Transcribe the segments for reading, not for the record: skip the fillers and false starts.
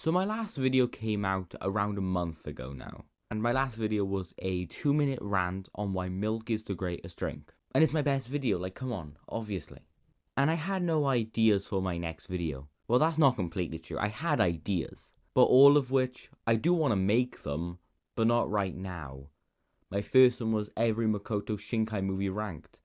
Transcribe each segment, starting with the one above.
So my last video came out around a month ago now. And my last video was a 2-minute rant on why milk is the greatest drink. And it's my best video, like come on, obviously. And I had no ideas for my next video. Well, that's not completely true. I had ideas, but all of which I do want to make them, but not right now. My first one was every Makoto Shinkai movie ranked.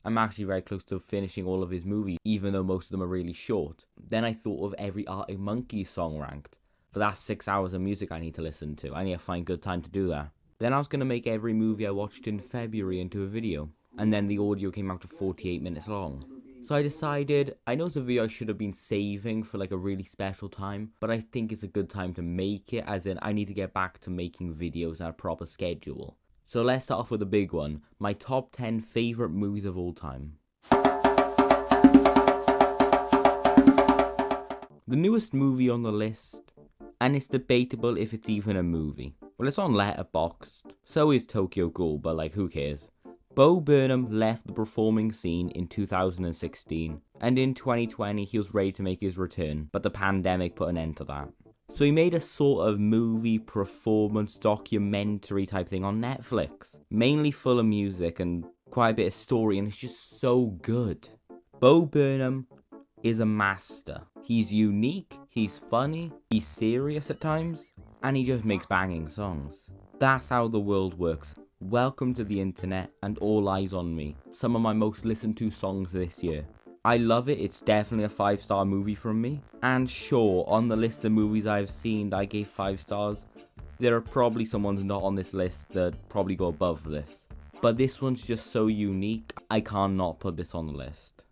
I'm actually very close to finishing all of his movies, even though most of them are really short. Then I thought of every Arctic Monkeys song ranked. But that's 6 hours of music I need to listen to. I need to find good time to do that. Then I was going to make every movie I watched in February into a video. And then the audio came out to 48 minutes long. So I decided, I know it's a video I should have been saving for like a really special time, but I think it's a good time to make it, as in I need to get back to making videos on a proper schedule. So let's start off with a big one, my top 10 favourite movies of all time. The newest movie on the list, and it's debatable if it's even a movie. Well, it's on Letterboxd, so is Tokyo Ghoul, but like who cares. Bo Burnham left the performing scene in 2016, and in 2020 he was ready to make his return, but the pandemic put an end to that. So he made a sort of movie, performance, documentary type thing on Netflix. Mainly full of music and quite a bit of story, and it's just so good. Bo Burnham is a master. He's unique, he's funny, he's serious at times, and he just makes banging songs. That's how the world works. Welcome to the internet and All Eyes on Me, some of my most listened to songs this year. I love it, it's definitely a 5-star movie from me. And sure, on the list of movies I've seen that I gave 5 stars, there are probably some ones not on this list that probably go above this. But this one's just so unique, I can't not put this on the list.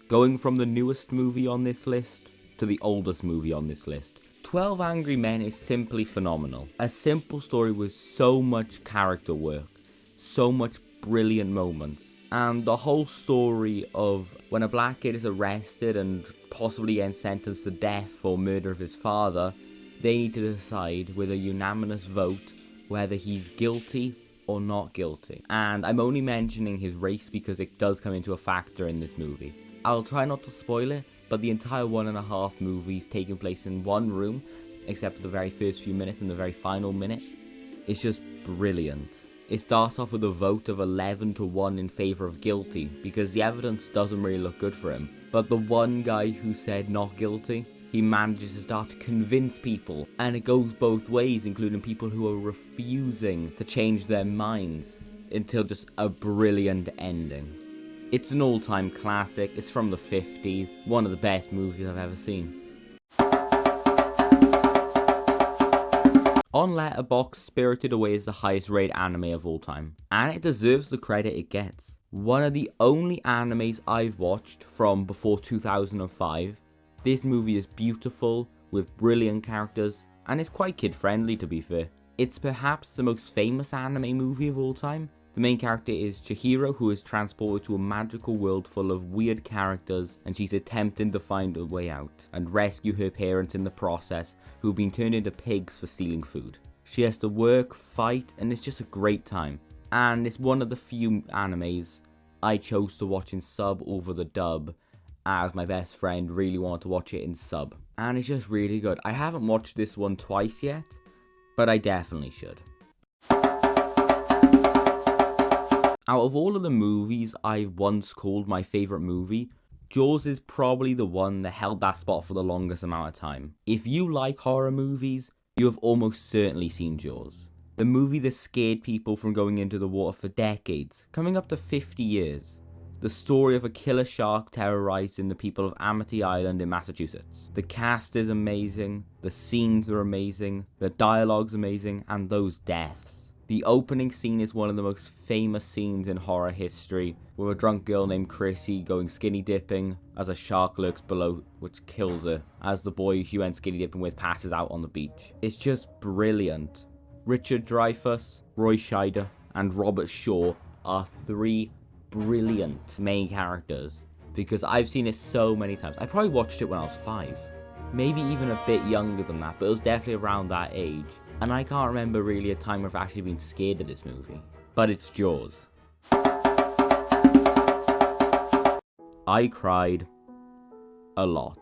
Going from the newest movie on this list to the oldest movie on this list, 12 Angry Men is simply phenomenal. A simple story with so much character work, so much brilliant moments. And the whole story of when a black kid is arrested and possibly getting sentenced to death for murder of his father, they need to decide with a unanimous vote whether he's guilty or not guilty. And I'm only mentioning his race because it does come into a factor in this movie. I'll try not to spoil it, but the entire 1.5 movie is taking place in one room, except for the very first few minutes and the very final minute. It's just brilliant. It starts off with a vote of 11-1 in favour of guilty, because the evidence doesn't really look good for him. But the one guy who said not guilty, he manages to start to convince people. And it goes both ways, including people who are refusing to change their minds, until just a brilliant ending. It's an all-time classic, it's from the 50s, one of the best movies I've ever seen. On Letterboxd, Spirited Away is the highest rated anime of all time, and it deserves the credit it gets. One of the only animes I've watched from before 2005. This movie is beautiful, with brilliant characters, and it's quite kid-friendly to be fair. It's perhaps the most famous anime movie of all time. The main character is Chihiro, who is transported to a magical world full of weird characters, and she's attempting to find a way out and rescue her parents in the process, who've been turned into pigs for stealing food. She has to work, fight, and it's just a great time. And it's one of the few animes I chose to watch in sub over the dub, as my best friend really wanted to watch it in sub. And it's just really good. I haven't watched this one twice yet, but I definitely should. Out of all of the movies I've once called my favourite movie, Jaws is probably the one that held that spot for the longest amount of time. If you like horror movies, you have almost certainly seen Jaws. The movie that scared people from going into the water for decades, coming up to 50 years. The story of a killer shark terrorizing the people of Amity Island in Massachusetts. The cast is amazing, the scenes are amazing, the dialogue's amazing, and those deaths. The opening scene is one of the most famous scenes in horror history, with a drunk girl named Chrissy going skinny dipping as a shark lurks below, which kills her, as the boy she went skinny dipping with passes out on the beach. It's just brilliant. Richard Dreyfuss, Roy Scheider, and Robert Shaw are 3 brilliant main characters, because I've seen it so many times. I probably watched it when I was 5, maybe even a bit younger than that, but it was definitely around that age. And I can't remember really a time where I've actually been scared of this movie. But it's Jaws. I cried a lot.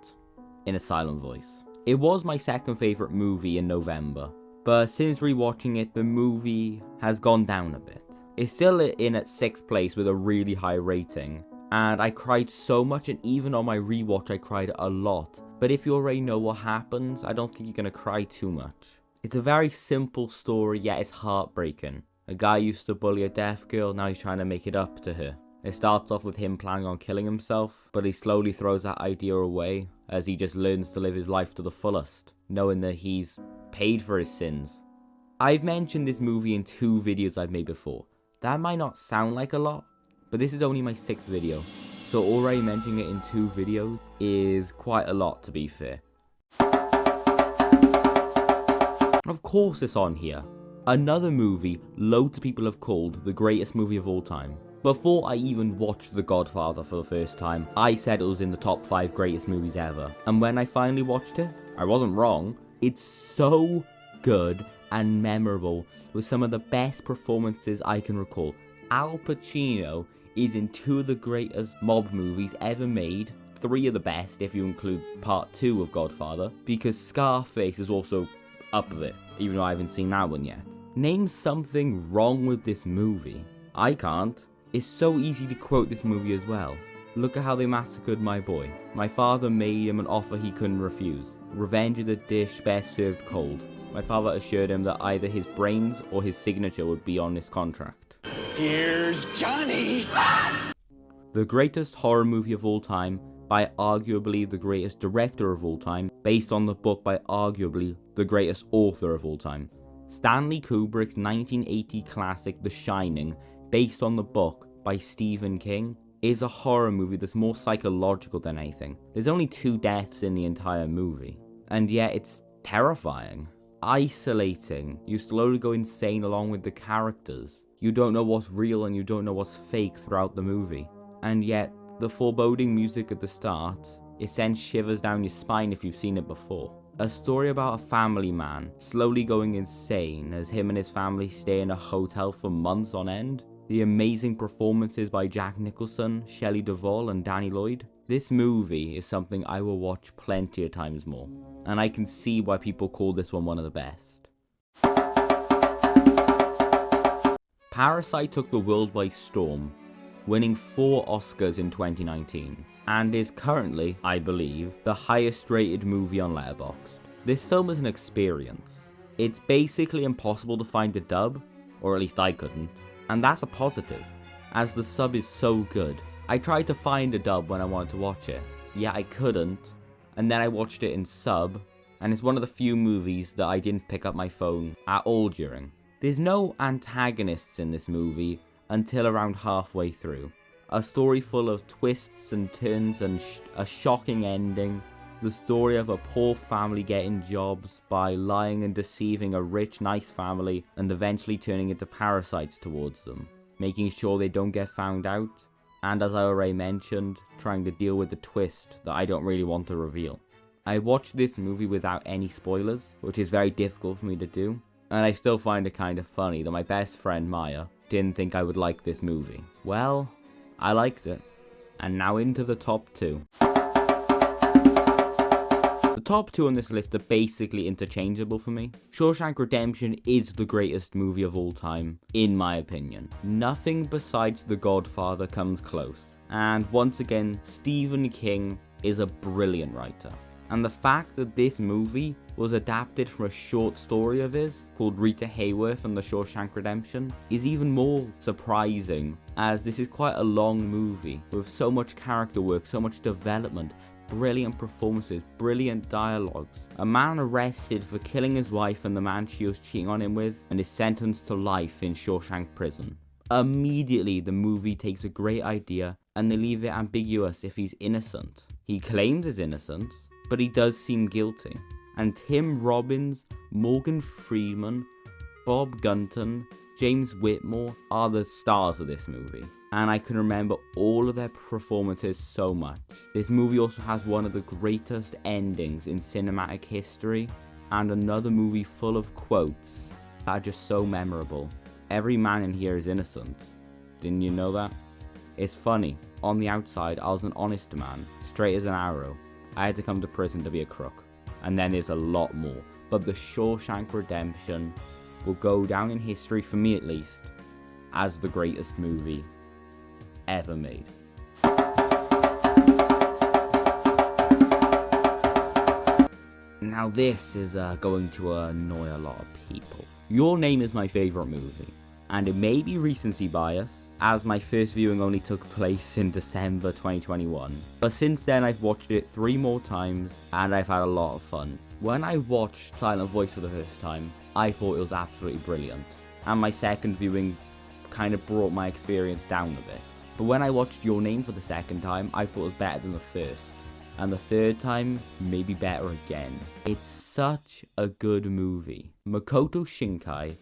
in a silent voice. It was my second favourite movie in November, but since rewatching it, the movie has gone down a bit. It's still in at 6th place with a really high rating, and I cried so much, and even on my rewatch I cried a lot. But if you already know what happens, I don't think you're gonna cry too much. It's a very simple story, yet it's heartbreaking. A guy used to bully a deaf girl, now he's trying to make it up to her. It starts off with him planning on killing himself, but he slowly throws that idea away as he just learns to live his life to the fullest, knowing that he's paid for his sins. I've mentioned this movie in 2 videos I've made before. That might not sound like a lot, but this is only my 6th video, so already mentioning it in 2 videos is quite a lot, to be fair. Of course it's on here. Another movie loads of people have called the greatest movie of all time. Before I even watched The Godfather for the first time, I said it was in the top 5 greatest movies ever. And when I finally watched it, I wasn't wrong. It's so good and memorable, with some of the best performances I can recall. Al Pacino is in 2 of the greatest mob movies ever made, 3 of the best if you include part 2 of Godfather, because Scarface is also up there, even though I haven't seen that one yet. Name something wrong with this movie. I can't. It's so easy to quote this movie as well. Look at how they massacred my boy. My father made him an offer he couldn't refuse. Revenge is a dish best served cold. My father assured him that either his brains or his signature would be on this contract. Here's Johnny! The greatest horror movie of all time, by arguably the greatest director of all time, based on the book by arguably the greatest author of all time. Stanley Kubrick's 1980 classic The Shining, based on the book by Stephen King, is a horror movie that's more psychological than anything. There's only 2 deaths in the entire movie, and yet it's terrifying. Isolating. You slowly go insane along with the characters. You don't know what's real and you don't know what's fake throughout the movie. And yet, the foreboding music at the start, it sends shivers down your spine if you've seen it before. A story about a family man slowly going insane as him and his family stay in a hotel for months on end. The amazing performances by Jack Nicholson, Shelley Duvall and Danny Lloyd. This movie is something I will watch plenty of times more, and I can see why people call this one of the best. Parasite took the world by storm, winning 4 Oscars in 2019, and is currently, I believe, the highest rated movie on Letterboxd. This film is an experience. It's basically impossible to find a dub, or at least I couldn't, and that's a positive, as the sub is so good. I tried to find a dub when I wanted to watch it, yet I couldn't, and then I watched it in sub, and it's one of the few movies that I didn't pick up my phone at all during. There's no antagonists in this movie until around halfway through. A story full of twists and turns and a shocking ending. The story of a poor family getting jobs by lying and deceiving a rich, nice family and eventually turning into parasites towards them, making sure they don't get found out, and as I already mentioned, trying to deal with the twist that I don't really want to reveal. I watched this movie without any spoilers, which is very difficult for me to do, and I still find it kind of funny that my best friend Maya didn't think I would like this movie. Well, I liked it. And now into the top 2. The top 2 on this list are basically interchangeable for me. Shawshank Redemption is the greatest movie of all time, in my opinion. Nothing besides The Godfather comes close. And once again, Stephen King is a brilliant writer. And the fact that this movie was adapted from a short story of his called Rita Hayworth and the Shawshank Redemption is even more surprising, as this is quite a long movie with so much character work, so much development, brilliant performances, brilliant dialogues. A man arrested for killing his wife and the man she was cheating on him with and is sentenced to life in Shawshank prison. Immediately the movie takes a great idea and they leave it ambiguous if he's innocent. He claims his innocence, but he does seem guilty. And Tim Robbins, Morgan Freeman, Bob Gunton, James Whitmore are the stars of this movie. And I can remember all of their performances so much. This movie also has one of the greatest endings in cinematic history, and another movie full of quotes that are just so memorable. Every man in here is innocent. Didn't you know that? It's funny. On the outside, I was an honest man, straight as an arrow. I had to come to prison to be a crook. And then there's a lot more. But the Shawshank Redemption will go down in history, for me at least, as the greatest movie ever made. Now this is going to annoy a lot of people. Your Name is my favourite movie, and it may be recency bias, as my first viewing only took place in December 2021. But since then I've watched it 3 more times, and I've had a lot of fun. When I watched Silent Voice for the first time, I thought it was absolutely brilliant, and my second viewing kind of brought my experience down a bit. But when I watched Your Name for the second time, I thought it was better than the first. And the third time, maybe better again. It's such a good movie. Makoto Shinkai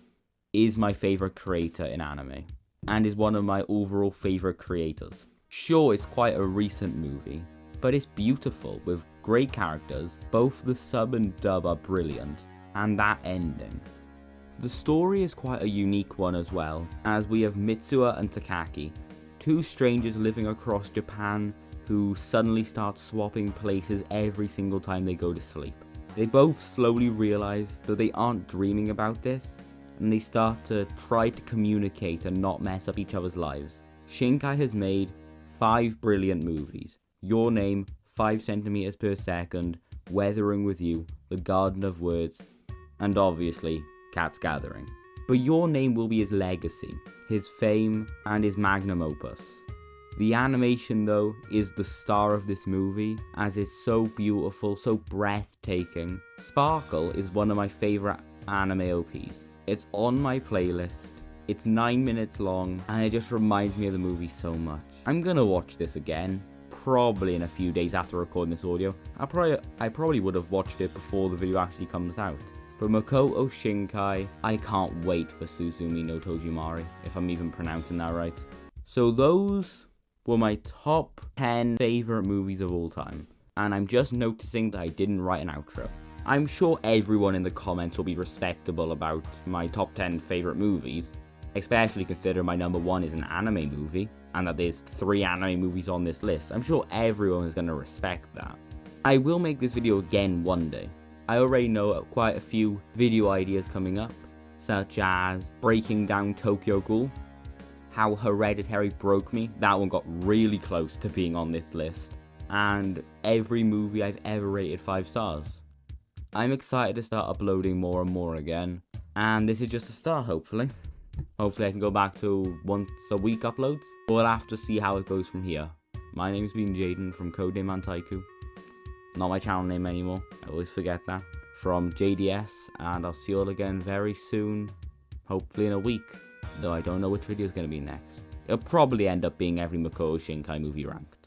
is my favourite creator in anime, and is one of my overall favourite creators. Sure, it's quite a recent movie, but it's beautiful with great characters. Both the sub and dub are brilliant, and that ending. The story is quite a unique one as well, as we have Mitsuha and Takaki, 2 strangers living across Japan who suddenly start swapping places every single time they go to sleep. They both slowly realize that they aren't dreaming about this, and they start to try to communicate and not mess up each other's lives. Shinkai has made 5 brilliant movies: Your Name, 5 centimeters per second, Weathering with You, The Garden of Words, and obviously Cat's Gathering. But Your Name will be his legacy, his fame, and his magnum opus. The animation though is the star of this movie, as it's so beautiful, so breathtaking. Sparkle is one of my favourite anime OPs. It's on my playlist, it's 9 minutes long, and it just reminds me of the movie so much. I'm gonna watch this again, probably in a few days after recording this audio. I probably would have watched it before the video actually comes out. But Makoto Shinkai, I can't wait for Suzumi no Tojimari, if I'm even pronouncing that right. So those were my top 10 favourite movies of all time, and I'm just noticing that I didn't write an outro. I'm sure everyone in the comments will be respectable about my top 10 favourite movies, especially considering my number 1 is an anime movie, and that there's 3 anime movies on this list. I'm sure everyone is going to respect that. I will make this video again one day. I already know quite a few video ideas coming up, such as breaking down Tokyo Ghoul, how Hereditary broke me, that one got really close to being on this list, and every movie I've ever rated 5 stars. I'm excited to start uploading more and more again, and this is just a start, hopefully. Hopefully I can go back to once a week uploads, but we'll have to see how it goes from here. My name's been Jaden from Codename Antaiku. Not my channel name anymore, I always forget that. From JDS, and I'll see you all again very soon, hopefully in a week. Though I don't know which video is going to be next. It'll probably end up being every Makoto Shinkai movie ranked.